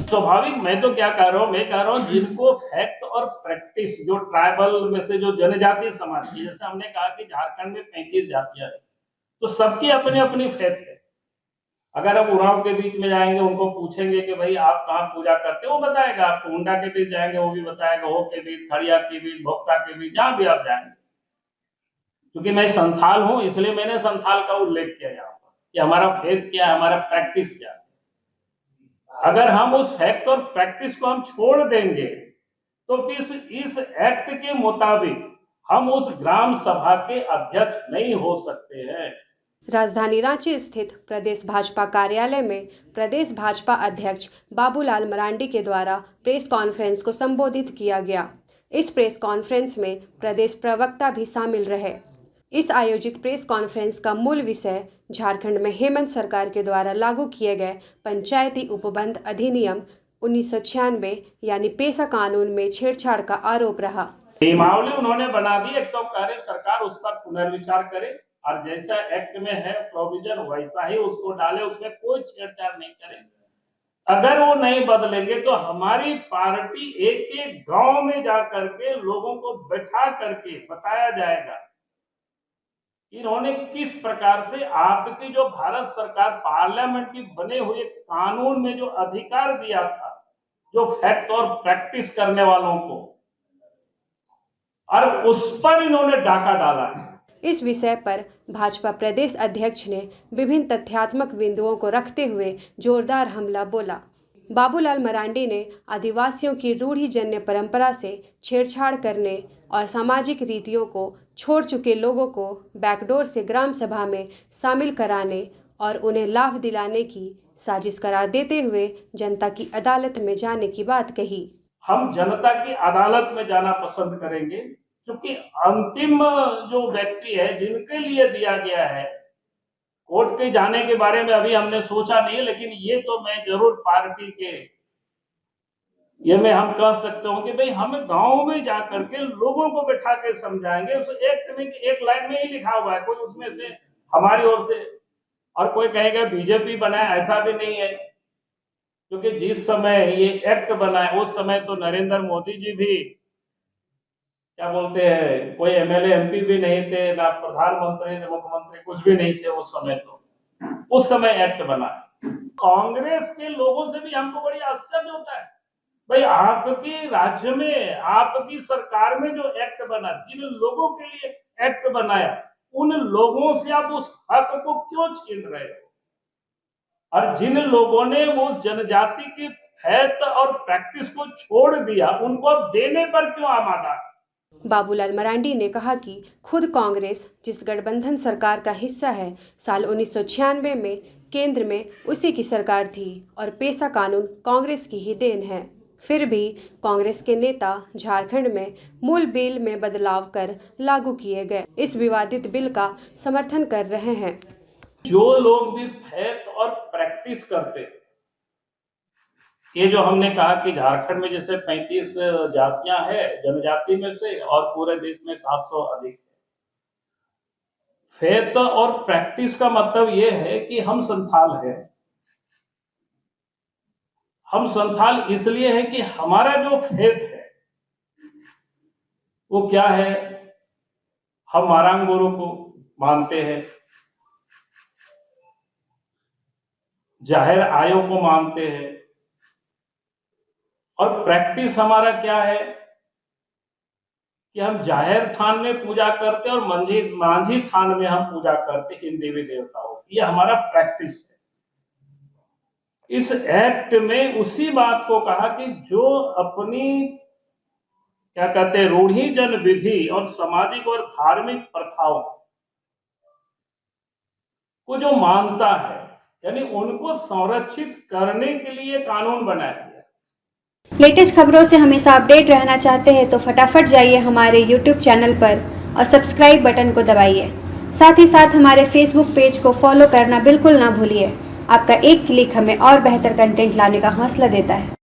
स्वाभाविक मैं तो क्या कह रहा हूँ, मैं कह रहा हूँ जिनको फैक्ट और प्रैक्टिस, जो ट्राइबल में से जो जनजातीय समाज की, जैसे हमने कहा कि झारखंड में 35 जातियां हैं, तो सबकी अपनी अपनी फेथ है। अगर आप उरांव के बीच में जाएंगे, उनको पूछेंगे कि भाई आप कहाँ पूजा करते हो, वो बताएगा आपको। मुंडा के बीच जाएंगे, वो भी बताएगा। हो के बीच, खड़िया के बीच, भोक्ता के बीच, जहां भी आप जाएंगे। क्योंकि मैं संथाल हूं, इसलिए मैंने संथाल का उल्लेख किया यहाँ पर कि हमारा फेथ क्या है, हमारा प्रैक्टिस क्या है। अगर हम उस फैक्ट और प्रैक्टिस को हम छोड़ देंगे तो इस एक्ट के मुताबिक हम उस ग्राम सभा के अध्यक्ष नहीं हो सकते हैं। राजधानी रांची स्थित प्रदेश भाजपा कार्यालय में प्रदेश भाजपा अध्यक्ष बाबूलाल मरांडी के द्वारा प्रेस कॉन्फ्रेंस को संबोधित किया गया। इस प्रेस कॉन्फ्रेंस में प्रदेश प्रवक्ता भी शामिल रहे। इस आयोजित प्रेस कॉन्फ्रेंस का मूल विषय झारखंड में हेमंत सरकार के द्वारा लागू किए गए पंचायती उपबंध अधिनियम 1996 यानी पेशा कानून में छेड़छाड़ का आरोप रहा। नियमावली उन्होंने बना दी, एक तो कार्य सरकार उस पर पुनर्विचार करे और जैसा एक्ट में है प्रोविजन वैसा ही उसको डाले, उसमें कोई छेड़छाड़ नहीं करे। अगर वो नहीं बदलेंगे तो हमारी पार्टी एक एक गांव में जाकर के लोगों को बैठा करके बताया जाएगा इन्होंने किस प्रकार से आपकी जो भारत सरकार पार्लियामेंट की बने हुए कानून में जो अधिकार दिया था, जो फैक्ट और प्रैक्टिस करने वालों को, और उस पर इन्होंने डाका डाला है। इस विषय पर भाजपा प्रदेश अध्यक्ष ने विभिन्न तथ्यात्मक बिंदुओं को रखते हुए जोरदार हमला बोला। बाबूलाल मरांडी ने आदिवासियों की रूढ़िजन्य परंपरा से छेड़छाड़ करने और सामाजिक रीतियों को छोड़ चुके लोगों को बैकडोर से ग्राम सभा में शामिल कराने और उन्हें लाभ दिलाने की साजिश करार देते हुए जनता की अदालत में जाने की बात कही। हम जनता की अदालत में जाना पसंद करेंगे, क्योंकि अंतिम जो व्यक्ति है जिनके लिए दिया गया है, कोर्ट के जाने के बारे में अभी हमने सोचा नहीं, लेकिन ये तो मैं जरूर पार्टी के ये में हम कह सकते हो कि भाई हम गांव में जाकर के लोगों को बैठा के समझाएंगे। उस एक्ट में एक लाइन में ही लिखा हुआ है, कोई उसमें से हमारी ओर से और कोई कहेगा बीजेपी बनाया, ऐसा भी नहीं है। क्योंकि जिस समय ये एक्ट बना है उस समय तो नरेंद्र मोदी जी भी क्या बोलते हैं, कोई एमएलए एमपी भी नहीं थे, ना प्रधानमंत्री ना मुख्यमंत्री, कुछ भी नहीं थे उस समय। तो उस समय एक्ट बना है। कांग्रेस के लोगों से भी हमको बड़ी आश्चर्य होता है, भाई आपकी राज्य में आपकी सरकार में जो एक्ट बना, जिन लोगों के लिए एक्ट बनाया, उन लोगों से आप उस हक को क्यों छीन रहे हो? और जिन लोगों ने वो जनजाति की फैत और प्रैक्टिस को छोड़ दिया, उनको अब देने पर क्यों आमादा? बाबूलाल मरांडी ने कहा कि खुद कांग्रेस जिस गठबंधन सरकार का हिस्सा है, साल 1996 में केंद्र में उसी की सरकार थी और पेशा कानून कांग्रेस की ही देन है। फिर भी कांग्रेस के नेता झारखंड में मूल बिल में बदलाव कर लागू किए गए इस विवादित बिल का समर्थन कर रहे हैं। जो लोग भी फैत और प्रैक्टिस करते, ये जो हमने कहा कि झारखंड में जैसे 35 जातियां हैं जनजाति में से और पूरे देश में 700 अधिक है। फेथ और प्रैक्टिस का मतलब ये है कि हम संथाल हैं। हम संथाल इसलिए है कि हमारा जो फेथ है वो क्या है, हम मारांग गुरु को मानते हैं, जाहिर आयो को मानते हैं, और प्रैक्टिस हमारा क्या है कि हम जाहिर थान में पूजा करते और मांझी थान में हम पूजा करते इन देवी देवताओं की। ये हमारा प्रैक्टिस है। इस एक्ट में उसी बात को कहा कि जो अपनी क्या कहते हैं रूढ़िजन विधि और सामाजिक और धार्मिक प्रथाओं को जो मानता है, यानी उनको संरक्षित करने के लिए कानून बनाया गया। लेटेस्ट खबरों से हमेशा अपडेट रहना चाहते हैं तो फटाफट जाइए हमारे YouTube चैनल पर और सब्सक्राइब बटन को दबाइए। साथ ही साथ हमारे Facebook पेज को फॉलो करना बिल्कुल ना भूलिए। आपका एक क्लिक हमें और बेहतर कंटेंट लाने का हौसला देता है।